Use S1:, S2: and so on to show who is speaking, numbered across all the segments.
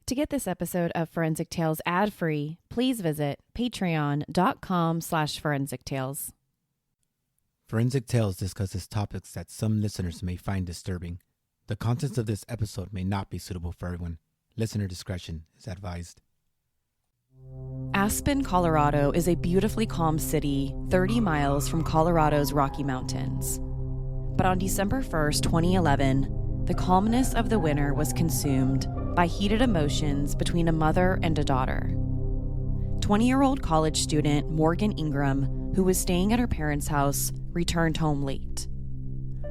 S1: To get this episode of Forensic Tales ad-free, please visit patreon.com/Forensic Tales.
S2: Forensic Tales discusses topics that some listeners may find disturbing. The contents of this episode may not be suitable for everyone. Listener discretion is advised.
S1: Aspen, Colorado is a beautifully calm city 30 miles from Colorado's Rocky Mountains. But on December 1st, 2011, the calmness of the winter was consumed by heated emotions between a mother and a daughter. 20-year-old college student Morgan Ingram, who was staying at her parents' house, returned home late.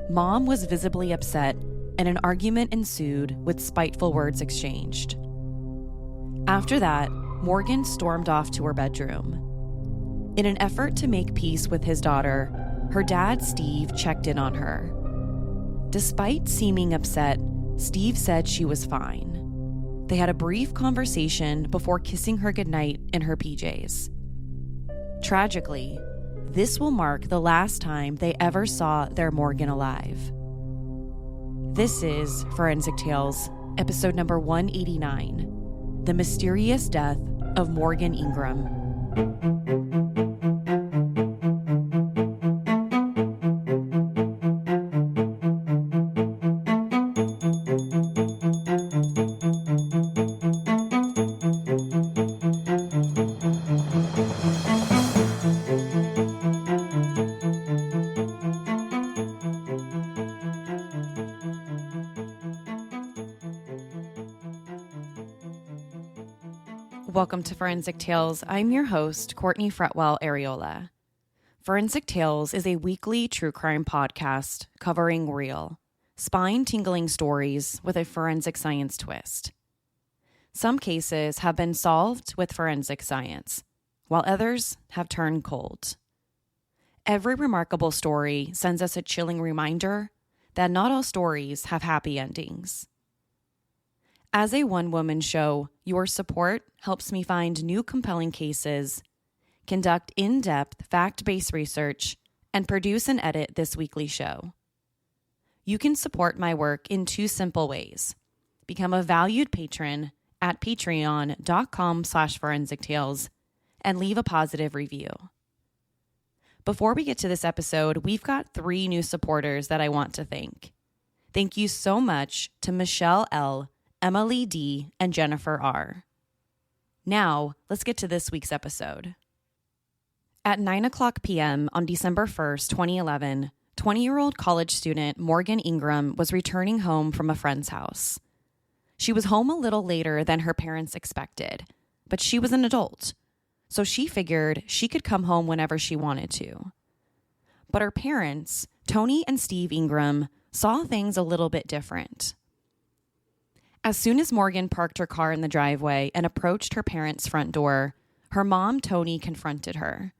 S1: Mom was visibly upset, and an argument ensued with spiteful words exchanged. After that, Morgan stormed off to her bedroom. In an effort to make peace with his daughter, her dad, Steve, checked in on her. Despite seeming upset, Steve said she was fine. They had a brief conversation before kissing her goodnight in her PJs. Tragically, this will mark the last time they ever saw their Morgan alive. This is Forensic Tales, episode number 189, The Mysterious Death of Morgan Ingram. Welcome to Forensic Tales. I'm your host, Courtney Fretwell Areola. Forensic Tales is a weekly true crime podcast covering real, spine-tingling stories with a forensic science twist. Some cases have been solved with forensic science, while others have turned cold. Every remarkable story sends us a chilling reminder that not all stories have happy endings. As a one-woman show, your support helps me find new compelling cases, conduct in-depth fact-based research, and produce and edit this weekly show. You can support my work in two simple ways. Become a valued patron at patreon.com/Forensic Tales and leave a positive review. Before we get to this episode, we've got 3 new supporters that I want to thank. Thank you so much to Michelle L., Emily D., and Jennifer R. Now, let's get to this week's episode. At 9:00 p.m. on December 1st, 2011, 20-year-old college student Morgan Ingram was returning home from a friend's house. She was home a little later than her parents expected, but she was an adult, so she figured she could come home whenever she wanted to. But her parents, Tony and Steve Ingram, saw things a little bit different. As soon as Morgan parked her car in the driveway and approached her parents' front door, her mom, Tony, confronted her.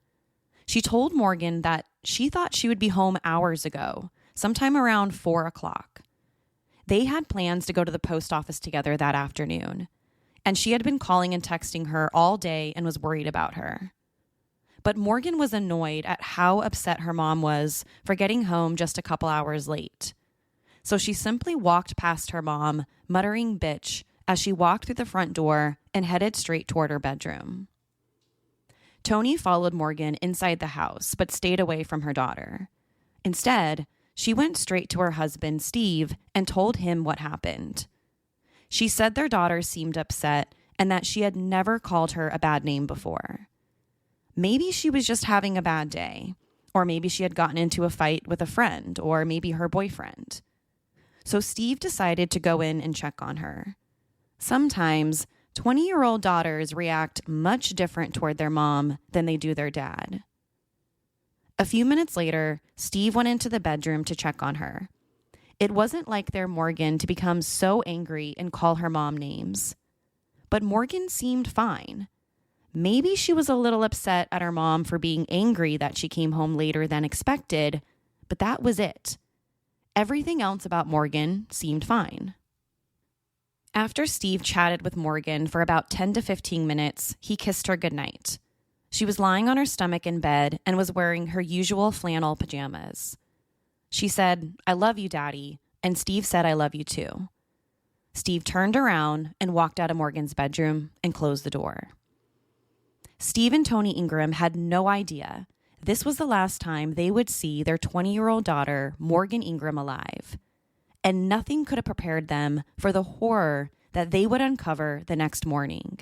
S1: She told Morgan that she thought she would be home hours ago, sometime around 4 o'clock. They had plans to go to the post office together that afternoon, and she had been calling and texting her all day and was worried about her. But Morgan was annoyed at how upset her mom was for getting home just a couple hours late. So she simply walked past her mom, muttering "bitch," as she walked through the front door and headed straight toward her bedroom. Tony followed Morgan inside the house, but stayed away from her daughter. Instead, she went straight to her husband, Steve, and told him what happened. She said their daughter seemed upset and that she had never called her a bad name before. Maybe she was just having a bad day, or maybe she had gotten into a fight with a friend, or maybe her boyfriend. So Steve decided to go in and check on her. Sometimes 20-year-old daughters react much different toward their mom than they do their dad. A few minutes later, Steve went into the bedroom to check on her. It wasn't like their Morgan to become so angry and call her mom names. But Morgan seemed fine. Maybe she was a little upset at her mom for being angry that she came home later than expected, but that was it. Everything else about Morgan seemed fine. After Steve chatted with Morgan for about 10 to 15 minutes, he kissed her goodnight. She was lying on her stomach in bed and was wearing her usual flannel pajamas. She said, "I love you, Daddy," and Steve said, "I love you too." Steve turned around and walked out of Morgan's bedroom and closed the door. Steve and Tony Ingram had no idea this was the last time they would see their 20-year-old daughter, Morgan Ingram, alive. And nothing could have prepared them for the horror that they would uncover the next morning.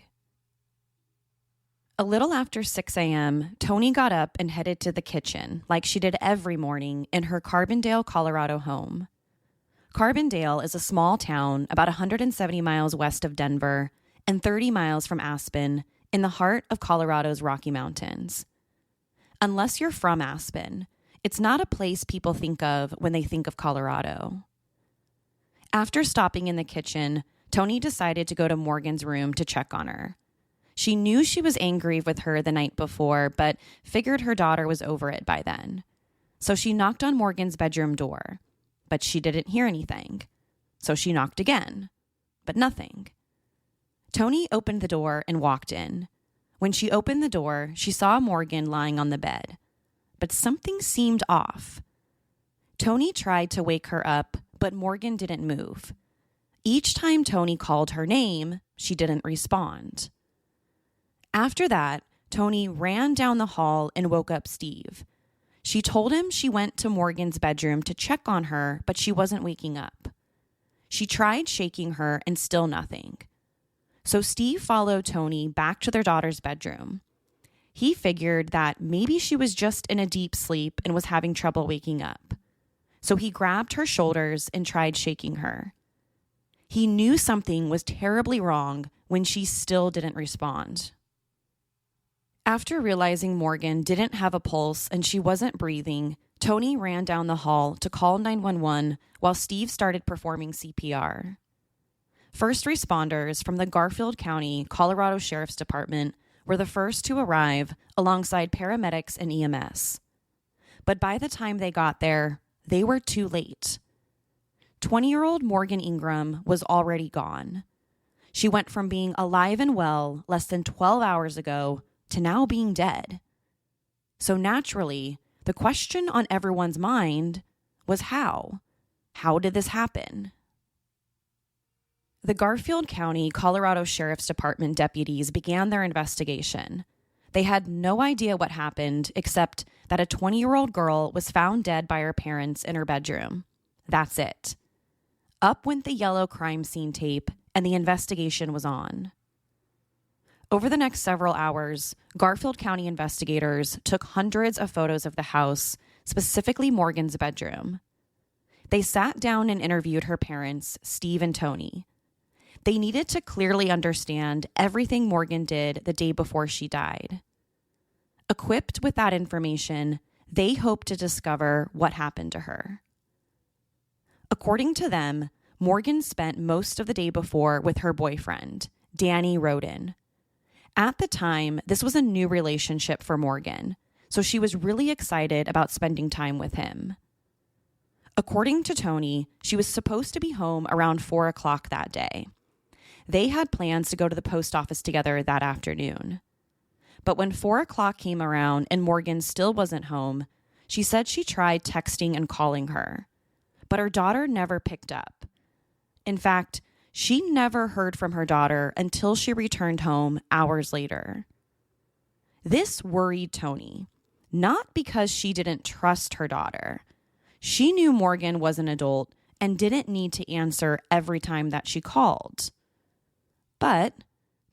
S1: A little after 6 a.m., Tony got up and headed to the kitchen, like she did every morning in her Carbondale, Colorado home. Carbondale is a small town about 170 miles west of Denver and 30 miles from Aspen in the heart of Colorado's Rocky Mountains. Unless you're from Aspen, it's not a place people think of when they think of Colorado. After stopping in the kitchen, Tony decided to go to Morgan's room to check on her. She knew she was angry with her the night before, but figured her daughter was over it by then. So she knocked on Morgan's bedroom door, but she didn't hear anything. So she knocked again, but nothing. Tony opened the door and walked in. When she opened the door, she saw Morgan lying on the bed, but something seemed off. Tony tried to wake her up, but Morgan didn't move. Each time Tony called her name, she didn't respond. After that, Tony ran down the hall and woke up Steve. She told him she went to Morgan's bedroom to check on her, but she wasn't waking up. She tried shaking her and still nothing. So Steve followed Tony back to their daughter's bedroom. He figured that maybe she was just in a deep sleep and was having trouble waking up. So he grabbed her shoulders and tried shaking her. He knew something was terribly wrong when she still didn't respond. After realizing Morgan didn't have a pulse and she wasn't breathing, Tony ran down the hall to call 911 while Steve started performing CPR. First responders from the Garfield County, Colorado Sheriff's Department were the first to arrive alongside paramedics and EMS. But by the time they got there, they were too late. 20-year-old Morgan Ingram was already gone. She went from being alive and well less than 12 hours ago to now being dead. So naturally, the question on everyone's mind was how? How did this happen? The Garfield County, Colorado Sheriff's Department deputies began their investigation. They had no idea what happened except that a 20-year-old girl was found dead by her parents in her bedroom. That's it. Up went the yellow crime scene tape, and the investigation was on. Over the next several hours, Garfield County investigators took hundreds of photos of the house, specifically Morgan's bedroom. They sat down and interviewed her parents, Steve and Tony. They needed to clearly understand everything Morgan did the day before she died. Equipped with that information, they hoped to discover what happened to her. According to them, Morgan spent most of the day before with her boyfriend, Danny Roden. At the time, this was a new relationship for Morgan, so she was really excited about spending time with him. According to Tony, she was supposed to be home around 4 o'clock that day. They had plans to go to the post office together that afternoon. But when 4 o'clock came around and Morgan still wasn't home, she said she tried texting and calling her. But her daughter never picked up. In fact, she never heard from her daughter until she returned home hours later. This worried Tony, not because she didn't trust her daughter. She knew Morgan was an adult and didn't need to answer every time that she called. But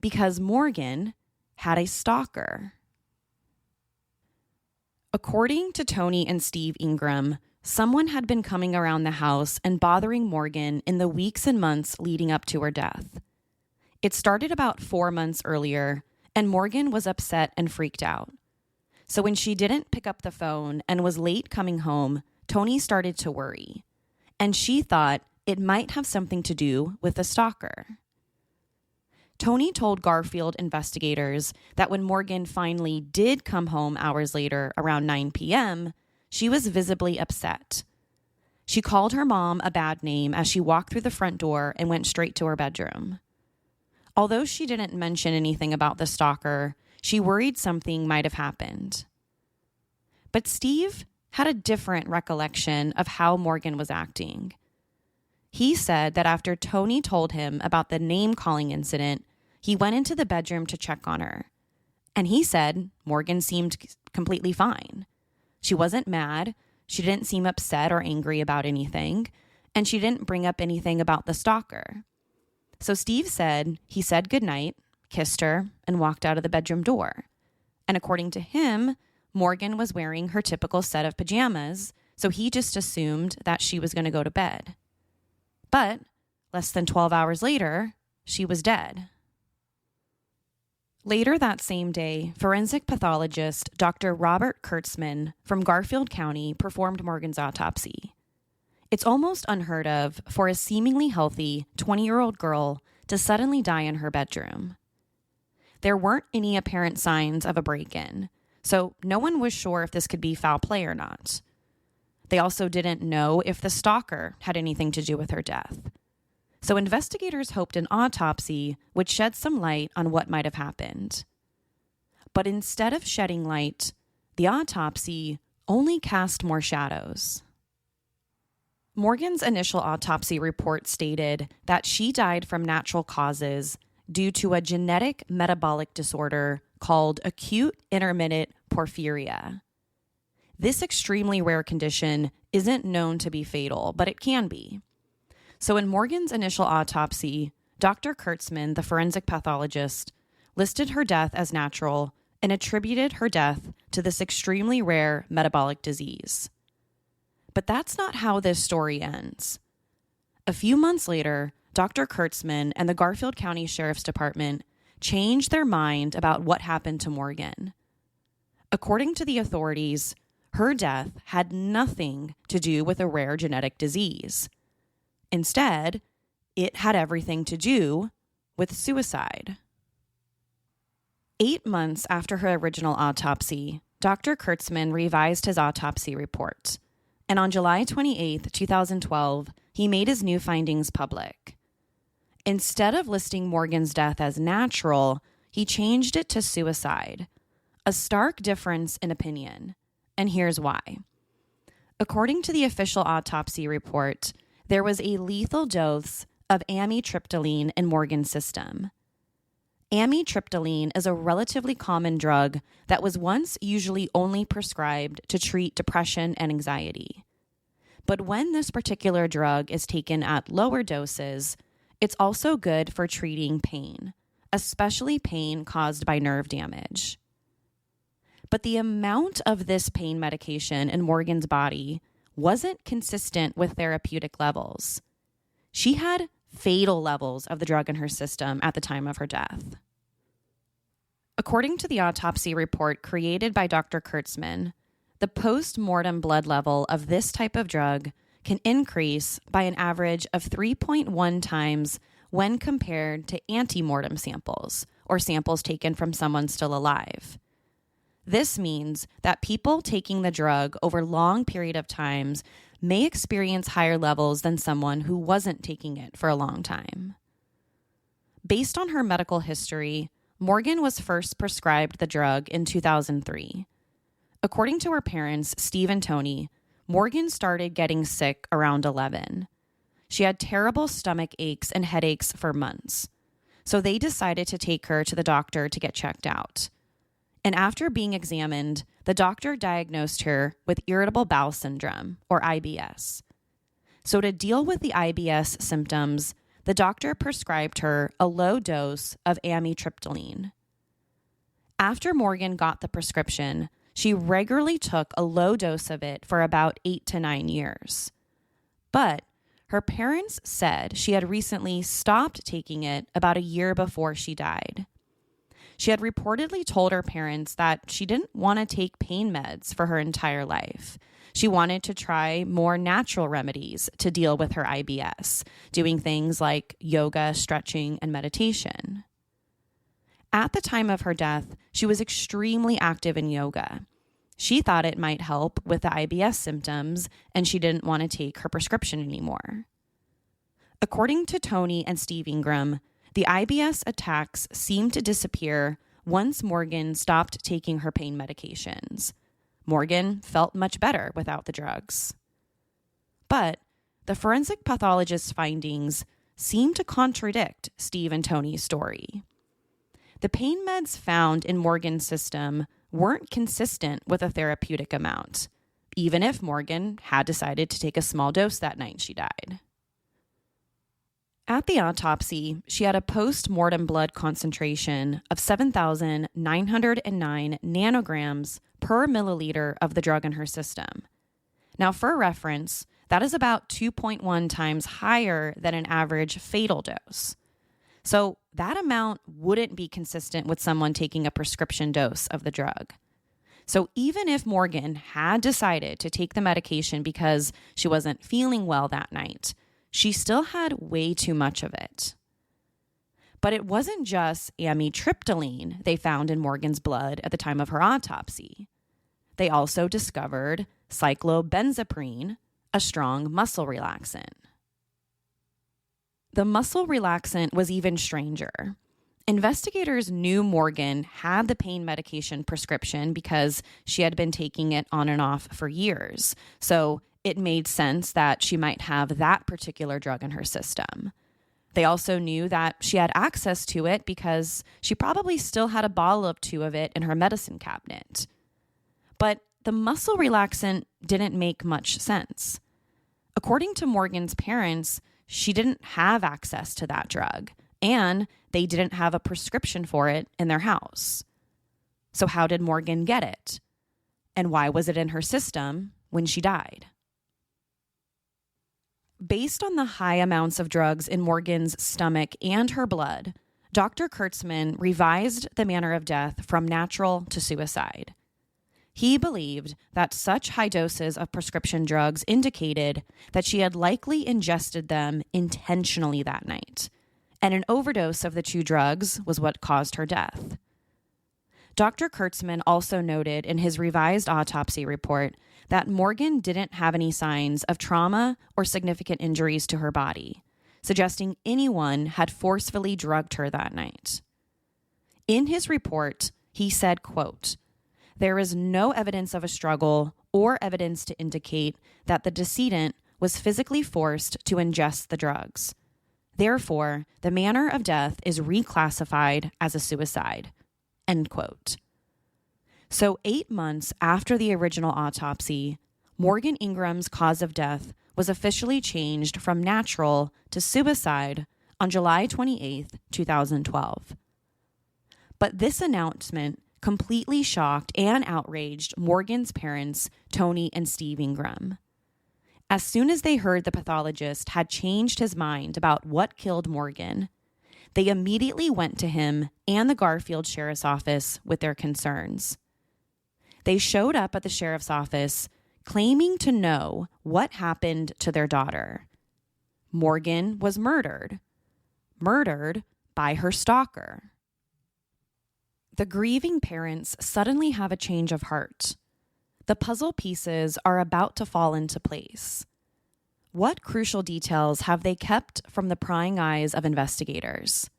S1: because Morgan had a stalker. According to Tony and Steve Ingram, someone had been coming around the house and bothering Morgan in the weeks and months leading up to her death. It started about 4 months earlier, and Morgan was upset and freaked out. So when she didn't pick up the phone and was late coming home, Tony started to worry, and she thought it might have something to do with the stalker. Tony told Garfield investigators that when Morgan finally did come home hours later around 9 p.m., she was visibly upset. She called her mom a bad name as she walked through the front door and went straight to her bedroom. Although she didn't mention anything about the stalker, she worried something might have happened. But Steve had a different recollection of how Morgan was acting. He said that after Tony told him about the name-calling incident, he went into the bedroom to check on her. And he said Morgan seemed completely fine. She wasn't mad, she didn't seem upset or angry about anything, and she didn't bring up anything about the stalker. So Steve said he said goodnight, kissed her, and walked out of the bedroom door. And according to him, Morgan was wearing her typical set of pajamas, so he just assumed that she was going to go to bed. But less than 12 hours later, she was dead. Later that same day, forensic pathologist Dr. Robert Kurtzman from Garfield County performed Morgan's autopsy. It's almost unheard of for a seemingly healthy 20-year-old girl to suddenly die in her bedroom. There weren't any apparent signs of a break-in, so no one was sure if this could be foul play or not. They also didn't know if the stalker had anything to do with her death. So investigators hoped an autopsy would shed some light on what might have happened. But instead of shedding light, the autopsy only cast more shadows. Morgan's initial autopsy report stated that she died from natural causes due to a genetic metabolic disorder called acute intermittent porphyria. This extremely rare condition isn't known to be fatal, but it can be. So in Morgan's initial autopsy, Dr. Kurtzman, the forensic pathologist, listed her death as natural and attributed her death to this extremely rare metabolic disease. But that's not how this story ends. A few months later, Dr. Kurtzman and the Garfield County Sheriff's Department changed their mind about what happened to Morgan. According to the authorities, her death had nothing to do with a rare genetic disease. Instead, it had everything to do with suicide. 8 months after her original autopsy, Dr. Kurtzman revised his autopsy report, and on July 28, 2012, he made his new findings public. Instead of listing Morgan's death as natural, he changed it to suicide, a stark difference in opinion, and here's why. According to the official autopsy report, there was a lethal dose of amitriptyline in Morgan's system. Amitriptyline is a relatively common drug that was once usually only prescribed to treat depression and anxiety. But when this particular drug is taken at lower doses, it's also good for treating pain, especially pain caused by nerve damage. But the amount of this pain medication in Morgan's body wasn't consistent with therapeutic levels. She had fatal levels of the drug in her system at the time of her death. According to the autopsy report created by Dr. Kurtzman, the post-mortem blood level of this type of drug can increase by an average of 3.1 times when compared to ante-mortem samples, or samples taken from someone still alive. This means that people taking the drug over long period of times may experience higher levels than someone who wasn't taking it for a long time. Based on her medical history, Morgan was first prescribed the drug in 2003. According to her parents, Steve and Tony, Morgan started getting sick around 11. She had terrible stomach aches and headaches for months, so they decided to take her to the doctor to get checked out. And after being examined, the doctor diagnosed her with irritable bowel syndrome, or IBS. So to deal with the IBS symptoms, the doctor prescribed her a low dose of amitriptyline. After Morgan got the prescription, she regularly took a low dose of it for about 8 to 9 years. But her parents said she had recently stopped taking it about a year before she died. She had reportedly told her parents that she didn't want to take pain meds for her entire life. She wanted to try more natural remedies to deal with her IBS, doing things like yoga, stretching, and meditation. At the time of her death, she was extremely active in yoga. She thought it might help with the IBS symptoms, and she didn't want to take her prescription anymore. According to Tony and Steve Ingram, the IBS attacks seemed to disappear once Morgan stopped taking her pain medications. Morgan felt much better without the drugs. But the forensic pathologist's findings seem to contradict Steve and Tony's story. The pain meds found in Morgan's system weren't consistent with a therapeutic amount, even if Morgan had decided to take a small dose that night she died. At the autopsy, she had a post-mortem blood concentration of 7,909 nanograms per milliliter of the drug in her system. Now, for reference, that is about 2.1 times higher than an average fatal dose. So that amount wouldn't be consistent with someone taking a prescription dose of the drug. So even if Morgan had decided to take the medication because she wasn't feeling well that night, she still had way too much of it. But it wasn't just amitriptyline they found in Morgan's blood at the time of her autopsy. They also discovered cyclobenzaprine, a strong muscle relaxant. The muscle relaxant was even stranger. Investigators knew Morgan had the pain medication prescription because she had been taking it on and off for years, so it made sense that she might have that particular drug in her system. They also knew that she had access to it because she probably still had a bottle or two of it in her medicine cabinet. But the muscle relaxant didn't make much sense. According to Morgan's parents, she didn't have access to that drug, and they didn't have a prescription for it in their house. So how did Morgan get it? And why was it in her system when she died? Based on the high amounts of drugs in Morgan's stomach and her blood, Dr. Kurtzman revised the manner of death from natural to suicide. He believed that such high doses of prescription drugs indicated that she had likely ingested them intentionally that night, and an overdose of the two drugs was what caused her death. Dr. Kurtzman also noted in his revised autopsy report that Morgan didn't have any signs of trauma or significant injuries to her body, suggesting anyone had forcefully drugged her that night. In his report, he said, quote, "There is no evidence of a struggle or evidence to indicate that the decedent was physically forced to ingest the drugs. Therefore, the manner of death is reclassified as a suicide." End quote. So 8 months after the original autopsy, Morgan Ingram's cause of death was officially changed from natural to suicide on July 28, 2012. But this announcement completely shocked and outraged Morgan's parents, Tony and Steve Ingram. As soon as they heard the pathologist had changed his mind about what killed Morgan, they immediately went to him and the Garfield Sheriff's Office with their concerns. They showed up at the sheriff's office claiming to know what happened to their daughter. Morgan was murdered by her stalker. The grieving parents suddenly have a change of heart. The puzzle pieces are about to fall into place. What crucial details have they kept from the prying eyes of investigators?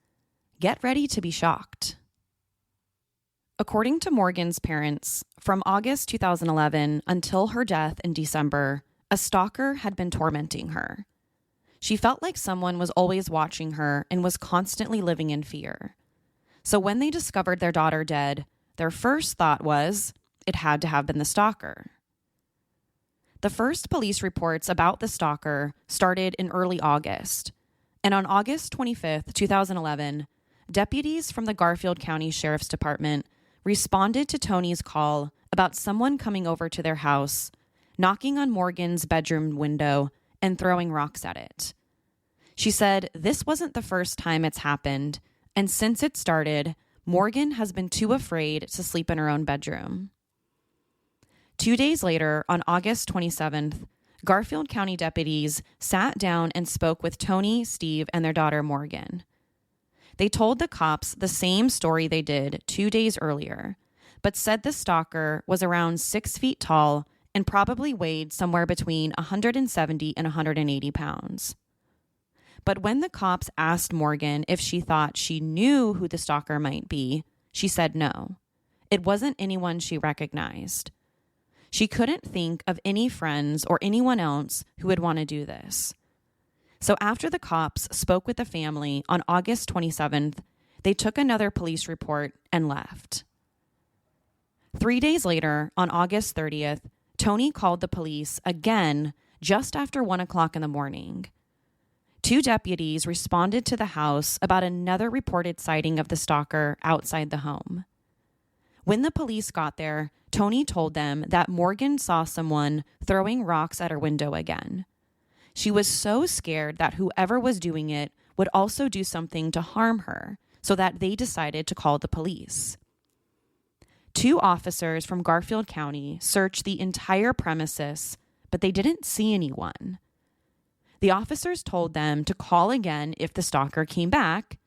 S1: Get ready to be shocked. According to Morgan's parents, from August 2011 until her death in December, a stalker had been tormenting her. She felt like someone was always watching her and was constantly living in fear. So when they discovered their daughter dead, their first thought was it had to have been the stalker. The first police reports about the stalker started in early August, and on August 25th, 2011, deputies from the Garfield County Sheriff's Department responded to Tony's call about someone coming over to their house, knocking on Morgan's bedroom window, and throwing rocks at it. She said this wasn't the first time it's happened, and since it started, Morgan has been too afraid to sleep in her own bedroom. 2 days later, on August 27th, Garfield County deputies sat down and spoke with Tony, Steve, and their daughter Morgan. They told the cops the same story they did 2 days earlier, but said the stalker was around 6 feet tall and probably weighed somewhere between 170 and 180 pounds. But when the cops asked Morgan if she thought she knew who the stalker might be, she said no. It wasn't anyone she recognized. She couldn't think of any friends or anyone else who would want to do this. So after the cops spoke with the family on August 27th, they took another police report and left. 3 days later, on August 30th, Tony called the police again just after 1 o'clock in the morning. 2 deputies responded to the house about another reported sighting of the stalker outside the home. When the police got there, Tony told them that Morgan saw someone throwing rocks at her window again. She was so scared that whoever was doing it would also do something to harm her, so that they decided to call the police. 2 officers from Garfield County searched the entire premises, but they didn't see anyone. The officers told them to call again if the stalker came back,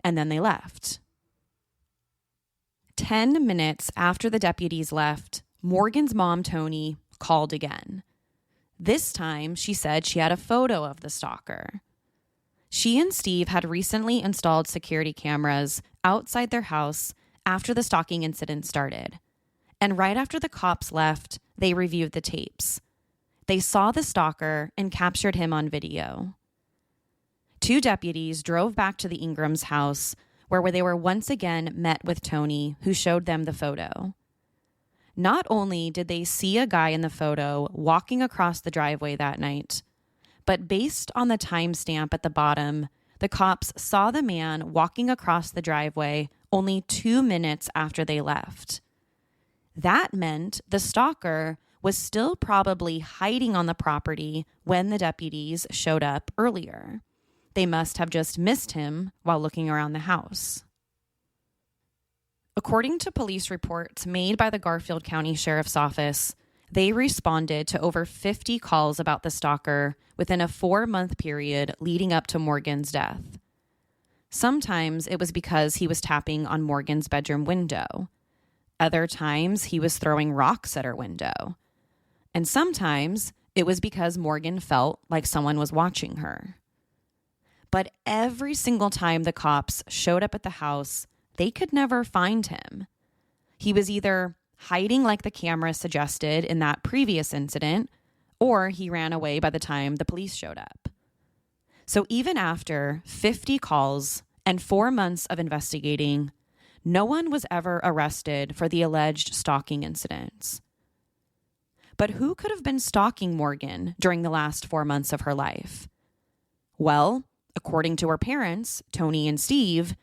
S1: and then they left. 10 minutes after the deputies left, Morgan's mom, Tony, called again. This time, she said she had a photo of the stalker. She and Steve had recently installed security cameras outside their house after the stalking incident started. And right after the cops left, they reviewed the tapes. They saw the stalker and captured him on video. 2 deputies drove back to the Ingram's house, where they were once again met with Tony, who showed them the photo. Not only did they see a guy in the photo walking across the driveway that night, but based on the timestamp at the bottom, the cops saw the man walking across the driveway only 2 minutes after they left. That meant the stalker was still probably hiding on the property when the deputies showed up earlier. They must have just missed him while looking around the house. According to police reports made by the Garfield County Sheriff's Office, they responded to over 50 calls about the stalker within a 4-month period leading up to Morgan's death. Sometimes it was because he was tapping on Morgan's bedroom window. Other times he was throwing rocks at her window. And sometimes it was because Morgan felt like someone was watching her. But every single time the cops showed up at the house, they could never find him. He was either hiding like the camera suggested in that previous incident, or he ran away by the time the police showed up. So even after 50 calls and 4 months of investigating, no one was ever arrested for the alleged stalking incidents. But who could have been stalking Morgan during the last 4 months of her life? Well, according to her parents, Tony and Steve,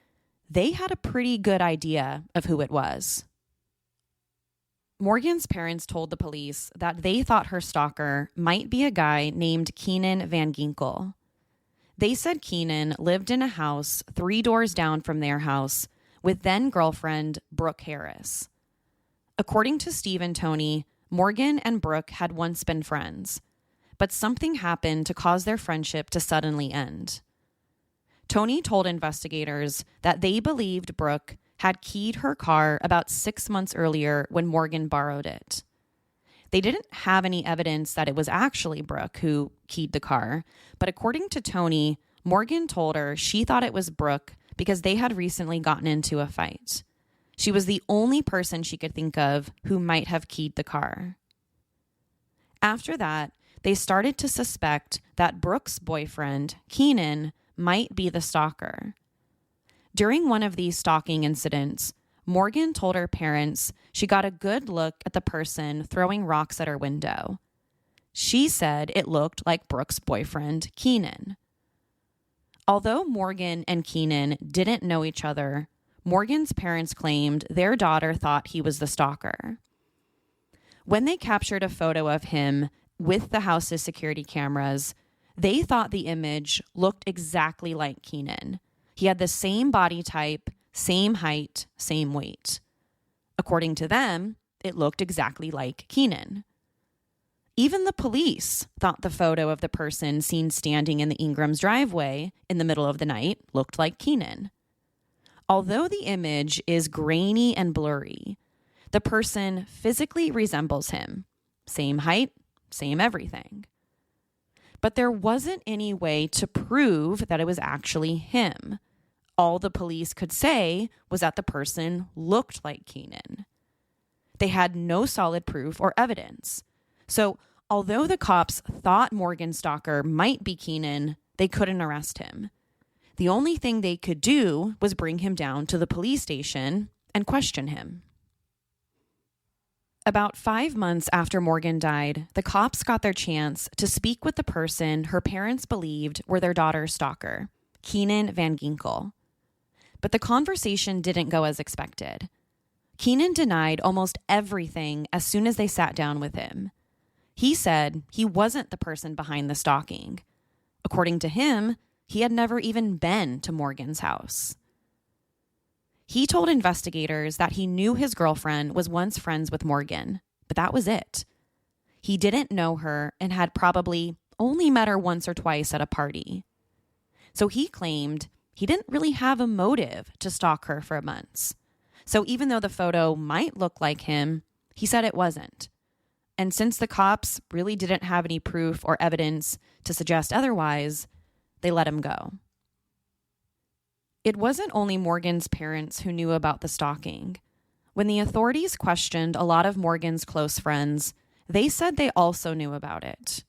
S1: they had a pretty good idea of who it was. Morgan's parents told the police that they thought her stalker might be a guy named Keenan Van Ginkel. They said Keenan lived in a house 3 doors down from their house with then-girlfriend Brooke Harris. According to Steve and Tony, Morgan and Brooke had once been friends, but something happened to cause their friendship to suddenly end. Tony told investigators that they believed Brooke had keyed her car about 6 months earlier when Morgan borrowed it. They didn't have any evidence that it was actually Brooke who keyed the car, but according to Tony, Morgan told her she thought it was Brooke because they had recently gotten into a fight. She was the only person she could think of who might have keyed the car. After that, they started to suspect that Brooke's boyfriend, Keenan, might be the stalker. During one of these stalking incidents, Morgan told her parents she got a good look at the person throwing rocks at her window. She said it looked like Brooke's boyfriend, Keenan. Although Morgan and Keenan didn't know each other, Morgan's parents claimed their daughter thought he was the stalker. When they captured a photo of him with the house's security cameras, they thought the image looked exactly like Keenan. He had the same body type, same height, same weight. According to them, it looked exactly like Keenan. Even the police thought the photo of the person seen standing in the Ingram's driveway in the middle of the night looked like Keenan. Although the image is grainy and blurry, the person physically resembles him. Same height, same everything. But there wasn't any way to prove that it was actually him. All the police could say was that the person looked like Keenan. They had no solid proof or evidence. So, although the cops thought Morgan's stalker might be Keenan, they couldn't arrest him. The only thing they could do was bring him down to the police station and question him. About 5 months after Morgan died, the cops got their chance to speak with the person her parents believed were their daughter's stalker, Keenan Van Ginkel. But the conversation didn't go as expected. Keenan denied almost everything as soon as they sat down with him. He said he wasn't the person behind the stalking. According to him, he had never even been to Morgan's house. He told investigators that he knew his girlfriend was once friends with Morgan, but that was it. He didn't know her and had probably only met her once or twice at a party. So he claimed he didn't really have a motive to stalk her for months. So even though the photo might look like him, he said it wasn't. And since the cops really didn't have any proof or evidence to suggest otherwise, they let him go. It wasn't only Morgan's parents who knew about the stalking. When the authorities questioned a lot of Morgan's close friends, they said they also knew about it.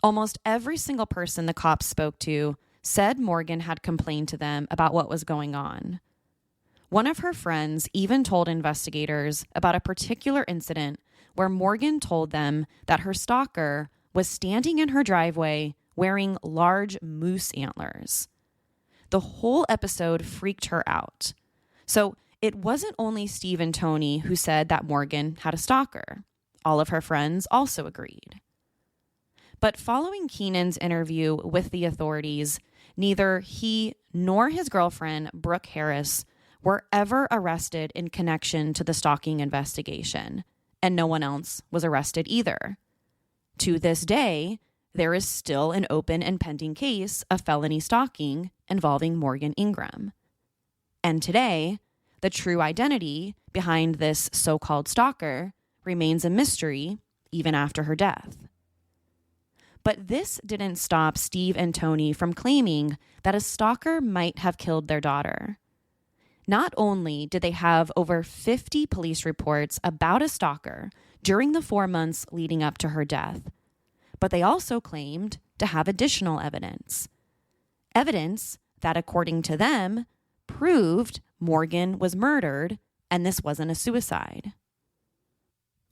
S1: Almost every single person the cops spoke to said Morgan had complained to them about what was going on. One of her friends even told investigators about a particular incident where Morgan told them that her stalker was standing in her driveway wearing large moose antlers. The whole episode freaked her out. So it wasn't only Steve and Tony who said that Morgan had a stalker. All of her friends also agreed. But following Keenan's interview with the authorities, neither he nor his girlfriend, Brooke Harris, were ever arrested in connection to the stalking investigation, and no one else was arrested either. To this day, there is still an open and pending case of felony stalking involving Morgan Ingram. And today, the true identity behind this so-called stalker remains a mystery even after her death. But this didn't stop Steve and Tony from claiming that a stalker might have killed their daughter. Not only did they have over 50 police reports about a stalker during the 4 months leading up to her death, but they also claimed to have additional evidence. Evidence that, according to them, proved Morgan was murdered and this wasn't a suicide.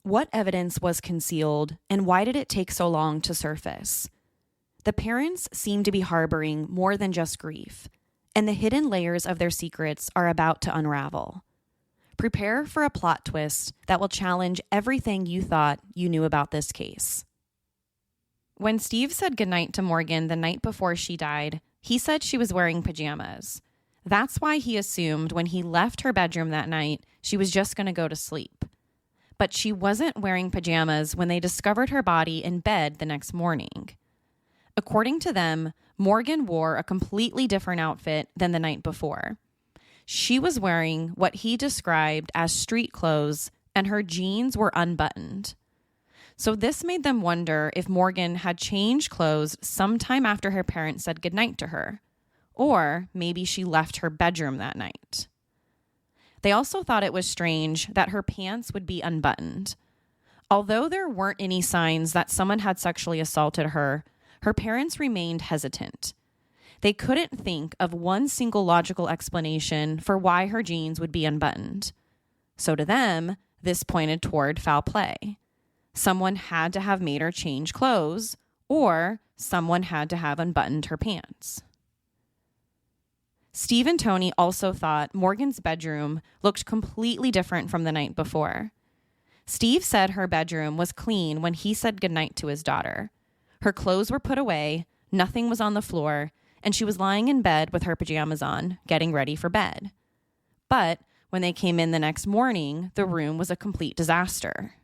S1: What evidence was concealed, and why did it take so long to surface? The parents seem to be harboring more than just grief, and the hidden layers of their secrets are about to unravel. Prepare for a plot twist that will challenge everything you thought you knew about this case. When Steve said goodnight to Morgan the night before she died, he said she was wearing pajamas. That's why he assumed when he left her bedroom that night, she was just going to go to sleep. But she wasn't wearing pajamas when they discovered her body in bed the next morning. According to them, Morgan wore a completely different outfit than the night before. She was wearing what he described as street clothes, and her jeans were unbuttoned. So this made them wonder if Morgan had changed clothes sometime after her parents said goodnight to her, or maybe she left her bedroom that night. They also thought it was strange that her pants would be unbuttoned. Although there weren't any signs that someone had sexually assaulted her, her parents remained hesitant. They couldn't think of one single logical explanation for why her jeans would be unbuttoned. So to them, this pointed toward foul play. Someone had to have made her change clothes, or someone had to have unbuttoned her pants. Steve and Tony also thought Morgan's bedroom looked completely different from the night before. Steve said her bedroom was clean when he said goodnight to his daughter. Her clothes were put away, nothing was on the floor, and she was lying in bed with her pajamas on, getting ready for bed. But when they came in the next morning, the room was a complete disaster.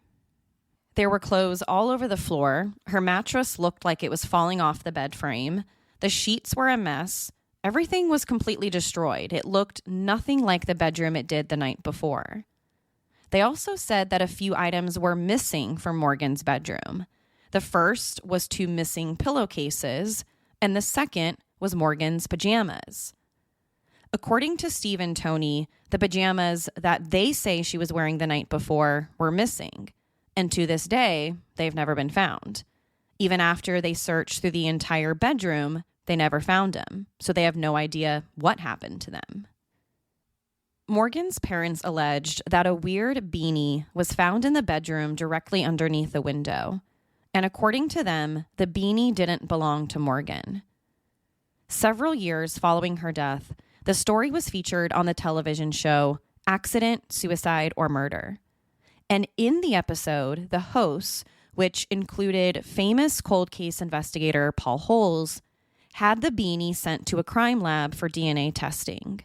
S1: There were clothes all over the floor. Her mattress looked like it was falling off the bed frame. The sheets were a mess. Everything was completely destroyed. It looked nothing like the bedroom it did the night before. They also said that a few items were missing from Morgan's bedroom. The first was 2 missing pillowcases, and the second was Morgan's pajamas. According to Steve and Tony, the pajamas that they say she was wearing the night before were missing. And to this day, they've never been found. Even after they searched through the entire bedroom, they never found them. So they have no idea what happened to them. Morgan's parents alleged that a weird beanie was found in the bedroom directly underneath the window. And according to them, the beanie didn't belong to Morgan. Several years following her death, the story was featured on the television show Accident, Suicide, or Murder. And in the episode, the hosts, which included famous cold case investigator Paul Holes, had the beanie sent to a crime lab for DNA testing.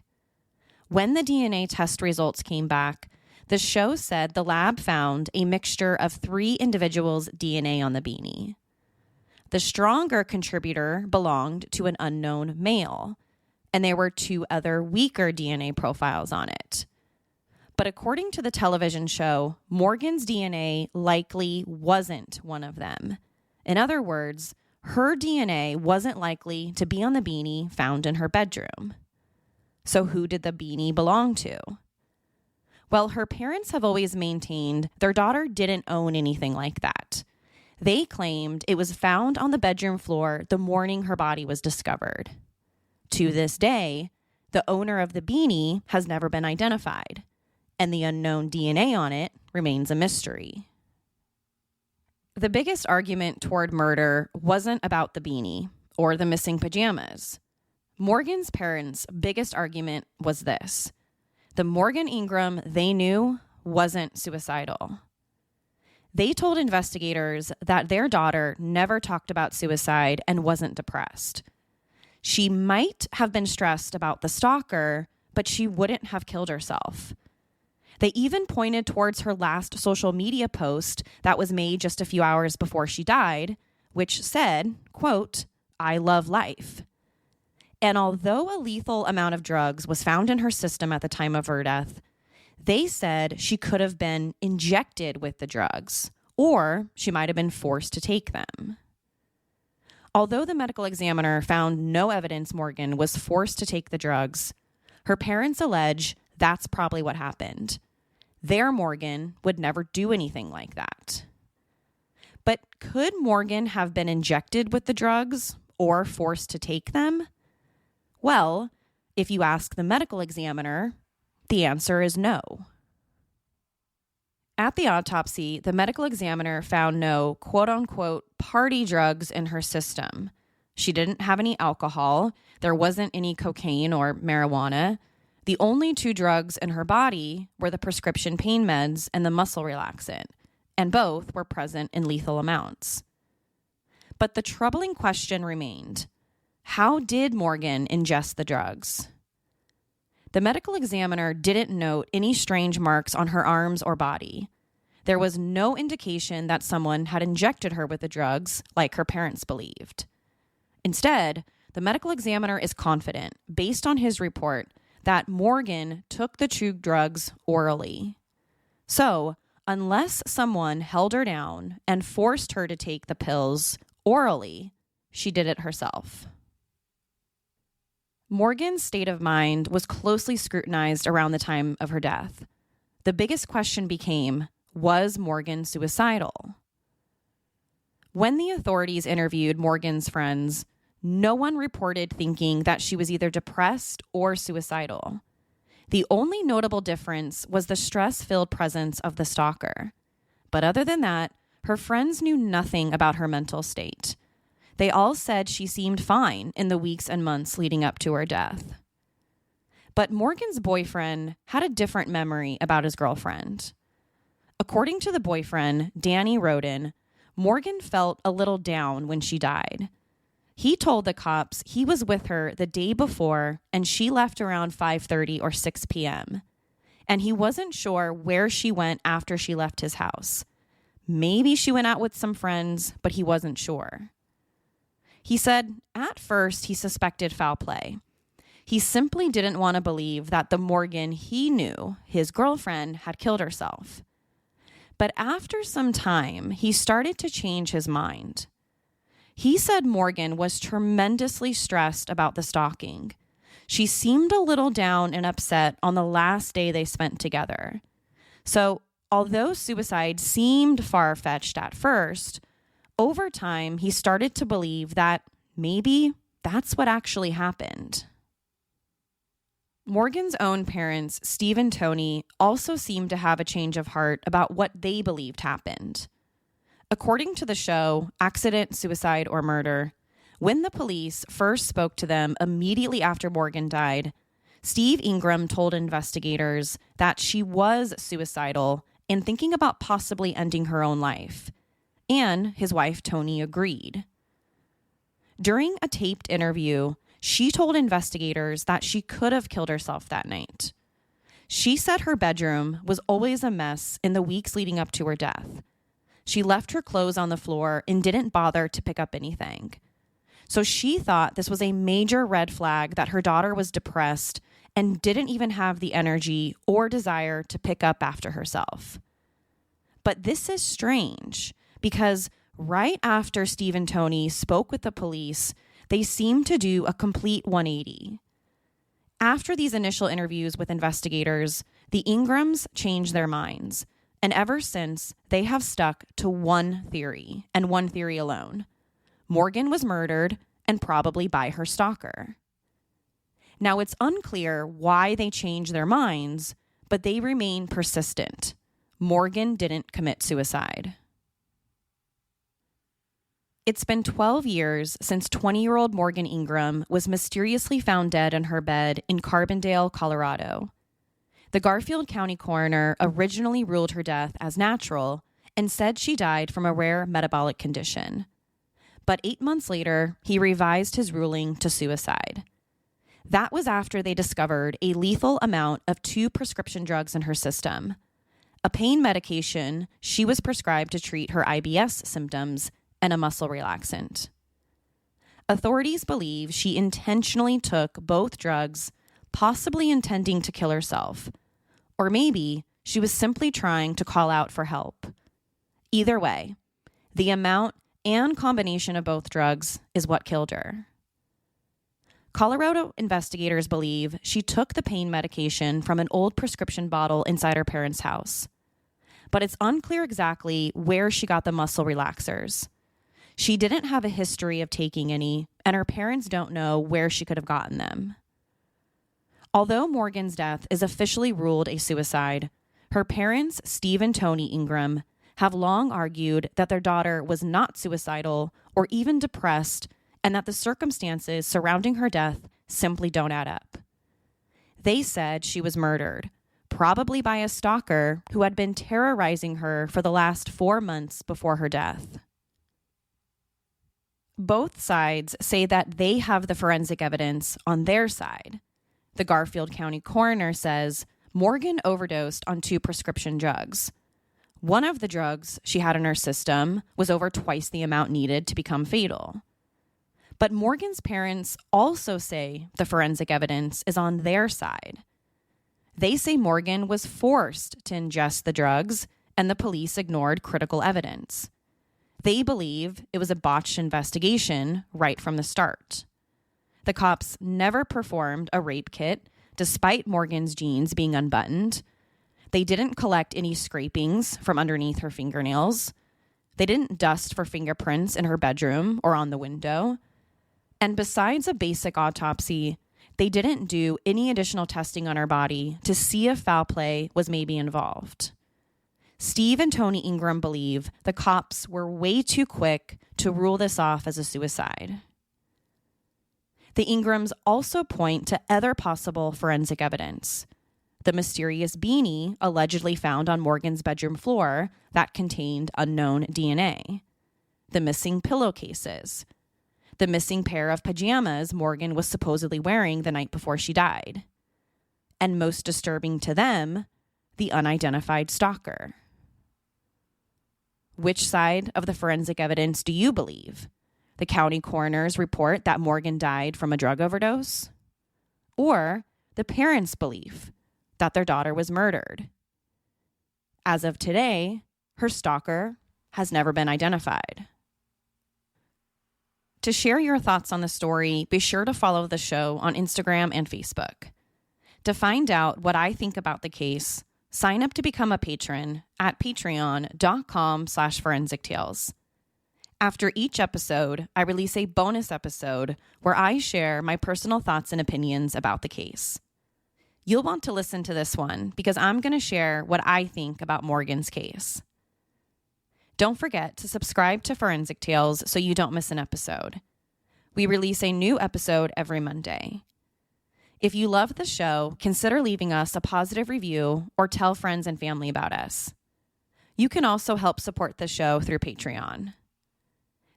S1: When the DNA test results came back, the show said the lab found a mixture of 3 individuals' DNA on the beanie. The stronger contributor belonged to an unknown male, and there were 2 other weaker DNA profiles on it. But according to the television show, Morgan's DNA likely wasn't one of them. In other words, her DNA wasn't likely to be on the beanie found in her bedroom. So who did the beanie belong to? Well, her parents have always maintained their daughter didn't own anything like that. They claimed it was found on the bedroom floor the morning her body was discovered. To this day, the owner of the beanie has never been identified, and the unknown DNA on it remains a mystery. The biggest argument toward murder wasn't about the beanie or the missing pajamas. Morgan's parents' biggest argument was this: the Morgan Ingram they knew wasn't suicidal. They told investigators that their daughter never talked about suicide and wasn't depressed. She might have been stressed about the stalker, but she wouldn't have killed herself. They even pointed towards her last social media post that was made just a few hours before she died, which said, quote, "I love life." And although a lethal amount of drugs was found in her system at the time of her death, they said she could have been injected with the drugs, or she might have been forced to take them. Although the medical examiner found no evidence Morgan was forced to take the drugs, her parents allege that's probably what happened. Their Morgan would never do anything like that. But could Morgan have been injected with the drugs or forced to take them? Well, if you ask the medical examiner, the answer is no. At the autopsy, the medical examiner found no quote-unquote party drugs in her system. She didn't have any alcohol. There wasn't any cocaine or marijuana. The only 2 drugs in her body were the prescription pain meds and the muscle relaxant, and both were present in lethal amounts. But the troubling question remained: how did Morgan ingest the drugs? The medical examiner didn't note any strange marks on her arms or body. There was no indication that someone had injected her with the drugs like her parents believed. Instead, the medical examiner is confident, based on his report, that Morgan took the 2 drugs orally. So, unless someone held her down and forced her to take the pills orally, she did it herself. Morgan's state of mind was closely scrutinized around the time of her death. The biggest question became, was Morgan suicidal? When the authorities interviewed Morgan's friends, no one reported thinking that she was either depressed or suicidal. The only notable difference was the stress-filled presence of the stalker. But other than that, her friends knew nothing about her mental state. They all said she seemed fine in the weeks and months leading up to her death. But Morgan's boyfriend had a different memory about his girlfriend. According to the boyfriend, Danny Roden, Morgan felt a little down when she died. He told the cops he was with her the day before and she left around 5:30 or 6 p.m. And he wasn't sure where she went after she left his house. Maybe she went out with some friends, but he wasn't sure. He said at first he suspected foul play. He simply didn't want to believe that the Morgan he knew, his girlfriend, had killed herself. But after some time, he started to change his mind. He said Morgan was tremendously stressed about the stalking. she seemed a little down and upset on the last day they spent together. So, although suicide seemed far-fetched at first, over time he started to believe that maybe that's what actually happened. Morgan's own parents, Steve and Tony, also seemed to have a change of heart about what they believed happened. According to the show, Accident, Suicide, or Murder, when the police first spoke to them immediately after Morgan died, Steve Ingram told investigators that she was suicidal and thinking about possibly ending her own life. And his wife, Tony, agreed. During a taped interview, she told investigators that she could have killed herself that night. She said her bedroom was always a mess in the weeks leading up to her death. She left her clothes on the floor and didn't bother to pick up anything. So she thought this was a major red flag that her daughter was depressed and didn't even have the energy or desire to pick up after herself. But this is strange because right after Steve and Tony spoke with the police, they seemed to do a complete 180. After these initial interviews with investigators, the Ingrams changed their minds. And ever since, they have stuck to one theory, and one theory alone. Morgan was murdered, and probably by her stalker. Now, it's unclear why they changed their minds, but they remain persistent. Morgan didn't commit suicide. It's been 12 years since 20-year-old Morgan Ingram was mysteriously found dead in her bed in Carbondale, Colorado. The Garfield County coroner originally ruled her death as natural and said she died from a rare metabolic condition. But 8 months later, he revised his ruling to suicide. That was after they discovered a lethal amount of 2 prescription drugs in her system, a pain medication she was prescribed to treat her IBS symptoms, and a muscle relaxant. Authorities believe she intentionally took both drugs, possibly intending to kill herself, or maybe she was simply trying to call out for help. Either way, the amount and combination of both drugs is what killed her. Colorado investigators believe she took the pain medication from an old prescription bottle inside her parents' house, but it's unclear exactly where she got the muscle relaxers. She didn't have a history of taking any, and her parents don't know where she could have gotten them. Although Morgan's death is officially ruled a suicide, her parents, Steve and Tony Ingram, have long argued that their daughter was not suicidal or even depressed, and that the circumstances surrounding her death simply don't add up. They said she was murdered, probably by a stalker who had been terrorizing her for the last 4 months before her death. Both sides say that they have the forensic evidence on their side. The Garfield County coroner says Morgan overdosed on 2 prescription drugs. One of the drugs she had in her system was over twice the amount needed to become fatal. But Morgan's parents also say the forensic evidence is on their side. They say Morgan was forced to ingest the drugs, and the police ignored critical evidence. They believe it was a botched investigation right from the start. The cops never performed a rape kit, despite Morgan's jeans being unbuttoned. They didn't collect any scrapings from underneath her fingernails. They didn't dust for fingerprints in her bedroom or on the window. And besides a basic autopsy, they didn't do any additional testing on her body to see if foul play was maybe involved. Steve and Tony Ingram believe the cops were way too quick to rule this off as a suicide. The Ingrams also point to other possible forensic evidence. The mysterious beanie allegedly found on Morgan's bedroom floor that contained unknown DNA. The missing pillowcases. The missing pair of pajamas Morgan was supposedly wearing the night before she died. And most disturbing to them, the unidentified stalker. Which side of the forensic evidence do you believe? The county coroner's report that Morgan died from a drug overdose? Or the parents' belief that their daughter was murdered? As of today, her stalker has never been identified. To share your thoughts on the story, be sure to follow the show on Instagram and Facebook. To find out what I think about the case, sign up to become a patron at patreon.com/forensictales. After each episode, I release a bonus episode where I share my personal thoughts and opinions about the case. You'll want to listen to this one because I'm going to share what I think about Morgan's case. Don't forget to subscribe to Forensic Tales so you don't miss an episode. We release a new episode every Monday. If you love the show, consider leaving us a positive review or tell friends and family about us. You can also help support the show through Patreon.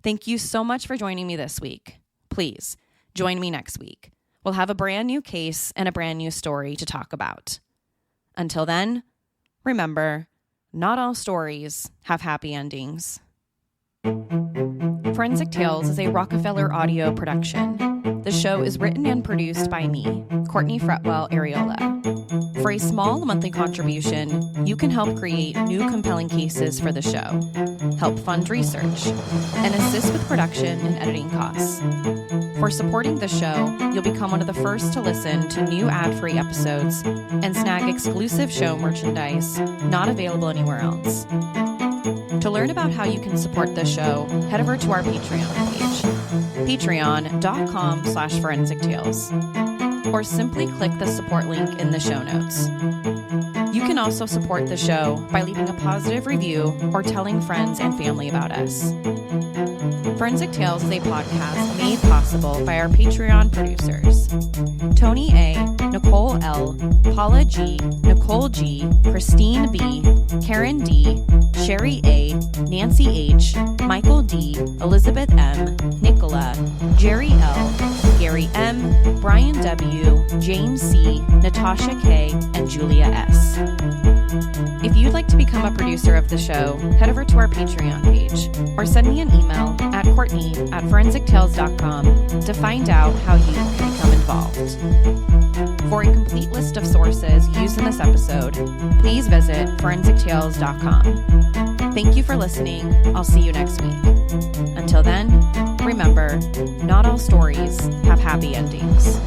S1: Thank you so much for joining me this week. Please join me next week. We'll have a brand new case and a brand new story to talk about. Until then, remember, not all stories have happy endings. Forensic Tales is a Rockefeller audio production. The show is written and produced by me, Courtney Fretwell Areola. For a small monthly contribution, you can help create new compelling cases for the show, help fund research, and assist with production and editing costs. For supporting the show, you'll become one of the first to listen to new ad-free episodes and snag exclusive show merchandise not available anywhere else. To learn about how you can support the show, head over to our Patreon page, patreon.com/forensictales, or simply click the support link in the show notes. You can also support the show by leaving a positive review or telling friends and family about us. Forensic Tales is a podcast made possible by our Patreon producers: Tony A., Nicole L., Paula G., Nicole G., Christine B., Karen D., Sherry A., Nancy H., Michael D., Elizabeth M., Nicola, Jerry L., Gary M., Brian W., James C., Natasha K., and Julia S. If you'd like to become a producer of the show, head over to our Patreon page or send me an email at courtney@forensictales.com to find out how you can become involved. For a complete list of sources used in this episode, please visit forensictales.com. Thank you for listening. I'll see you next week. Until then, remember, not all stories have happy endings.